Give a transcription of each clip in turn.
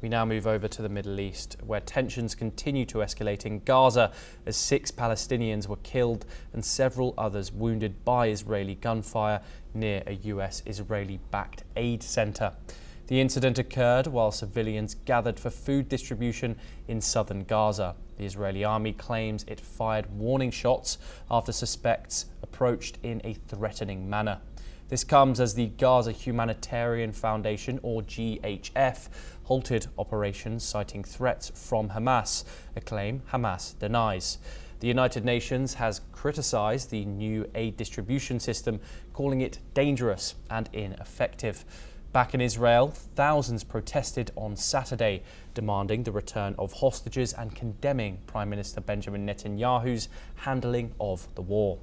We now move over to the Middle East, where tensions continue to escalate in Gaza as 6 Palestinians were killed and several others wounded by Israeli gunfire near a U.S. Israeli-backed aid center. The incident occurred while civilians gathered for food distribution in southern Gaza. The Israeli army claims it fired warning shots after suspects approached in a threatening manner. This comes as the Gaza Humanitarian Foundation, or GHF, halted operations citing threats from Hamas, a claim Hamas denies. The United Nations has criticized the new aid distribution system, calling it dangerous and ineffective. Back in Israel, thousands protested on Saturday, demanding the return of hostages and condemning Prime Minister Benjamin Netanyahu's handling of the war.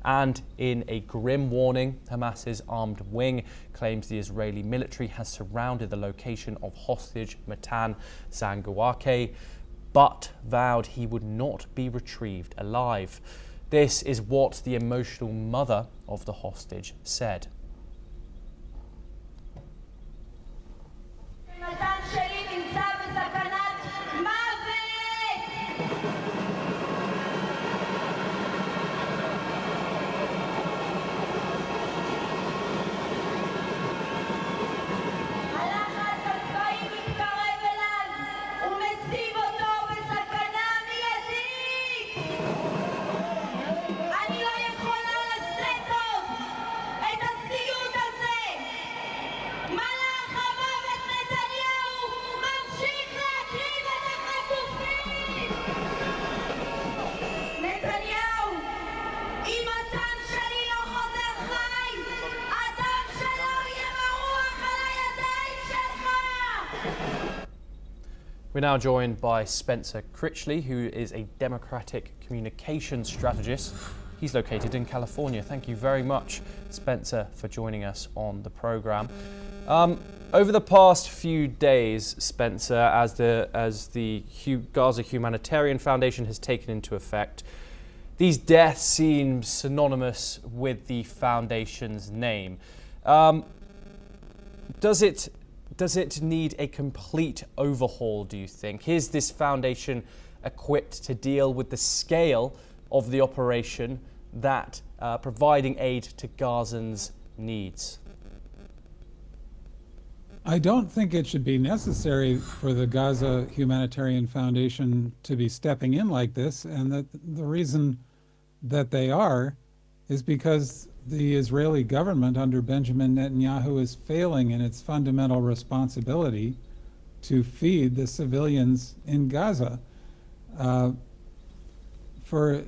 And in a grim warning, Hamas's armed wing claims the Israeli military has surrounded the location of hostage Matan Zanguake, but vowed he would not be retrieved alive. This is what the emotional mother of the hostage said. We're now joined by Spencer Critchley, who is a Democratic communications strategist. He's located in California. Thank you very much, Spencer, for joining us on the program. Over the past few days, Spencer, as the Gaza Humanitarian Foundation has taken into effect, these deaths seem synonymous with the foundation's name. Does it need a complete overhaul, do you think? Is this foundation equipped to deal with the scale of the operation that providing aid to Gazans needs? I don't think it should be necessary for the Gaza Humanitarian Foundation to be stepping in like this, and that the reason that they are is because the Israeli government under Benjamin Netanyahu is failing in its fundamental responsibility to feed the civilians in Gaza. For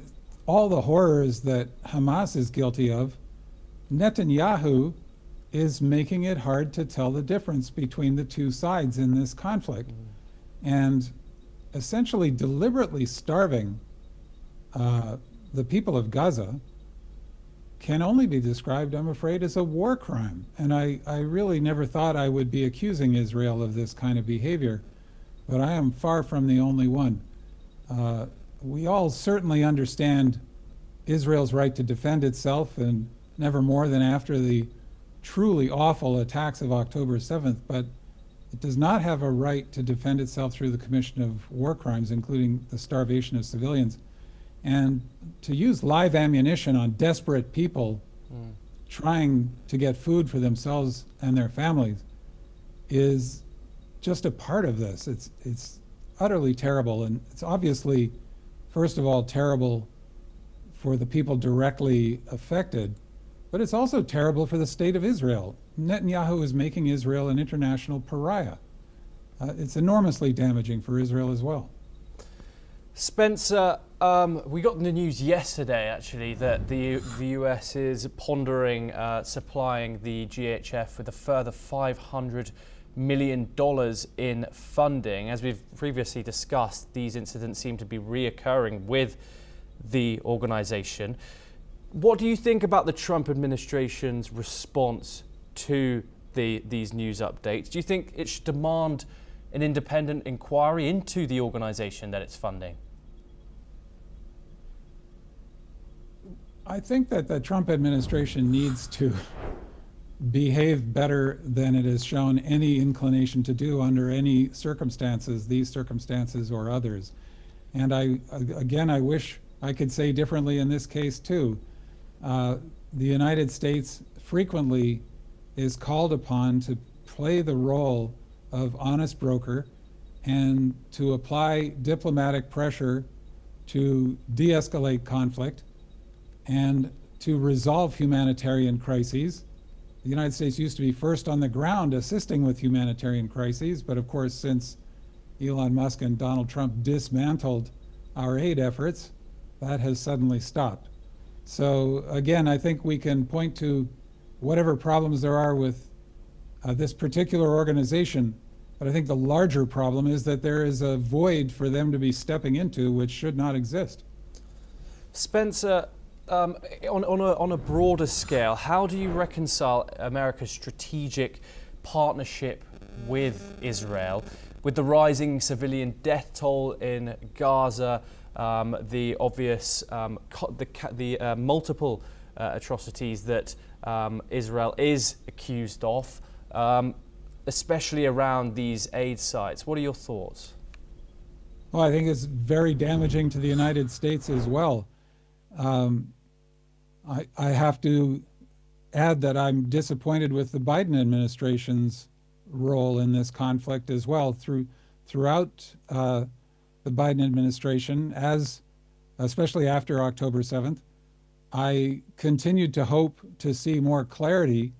all the horrors that Hamas is guilty of, Netanyahu is making it hard to tell the difference between the two sides in this conflict, and essentially deliberately starving the people of Gaza can only be described, I'm afraid, as a war crime. And I really never thought I would be accusing Israel of this kind of behavior, but I am far from the only one. We all certainly understand Israel's right to defend itself, and never more than after the truly awful attacks of October 7th, but it does not have a right to defend itself through the commission of war crimes, including the starvation of civilians. And to use live ammunition on desperate people trying to get food for themselves and their families is just a part of this. It's utterly terrible, and it's obviously, first of all, terrible for the people directly affected, but it's also terrible for the state of Israel. Netanyahu is making Israel an international pariah. It's enormously damaging for Israel as well. Spencer, we got in the news yesterday, actually, that the U.S. is pondering supplying the GHF with a further $500 million in funding. As we've previously discussed, these incidents seem to be reoccurring with the organization. What do you think about the Trump administration's response to these news updates? Do you think it should demand an independent inquiry into the organization that it's funding? I think that the Trump administration needs to behave better than it has shown any inclination to do under any circumstances, these circumstances or others. And I wish I could say differently in this case too. The United States frequently is called upon to play the role of honest broker and to apply diplomatic pressure to de-escalate conflict and to resolve humanitarian crises. The United States used to be first on the ground assisting with humanitarian crises, but of course since Elon Musk and Donald Trump dismantled our aid efforts, that has suddenly stopped. So again, I think we can point to whatever problems there are with this particular organization, but I think the larger problem is that there is a void for them to be stepping into which should not exist. Spencer, on a broader scale, how do you reconcile America's strategic partnership with Israel with the rising civilian death toll in Gaza, the obvious, the multiple atrocities that Israel is accused of, especially around these aid sites? What are your thoughts? Well, I think it's very damaging to the United States as well. I have to add that I'm disappointed with the Biden administration's role in this conflict as well. Throughout the Biden administration, especially after October 7th, I continued to hope to see more clarity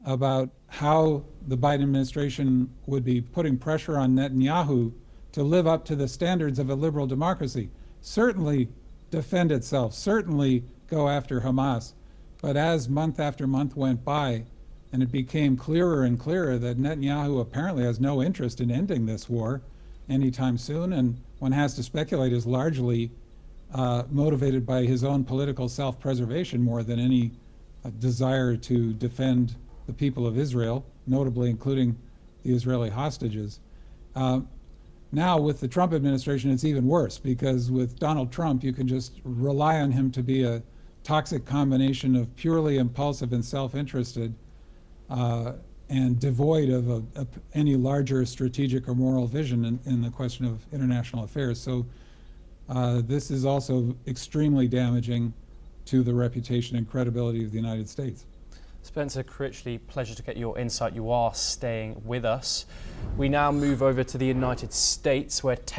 about how the Biden administration would be putting pressure on Netanyahu to live up to the standards of a liberal democracy. Certainly defend itself, certainly go after Hamas. But as month after month went by, and it became clearer and clearer that Netanyahu apparently has no interest in ending this war anytime soon, and one has to speculate is largely motivated by his own political self-preservation more than any desire to defend the people of Israel, notably including the Israeli hostages. Now with the Trump administration, it's even worse, because with Donald Trump, you can just rely on him to be a toxic combination of purely impulsive and self-interested and devoid of any larger strategic or moral vision in the question of international affairs. So this is also extremely damaging to the reputation and credibility of the United States. Spencer Critchley, pleasure to get your insight. You are staying with us. We now move over to the United States, where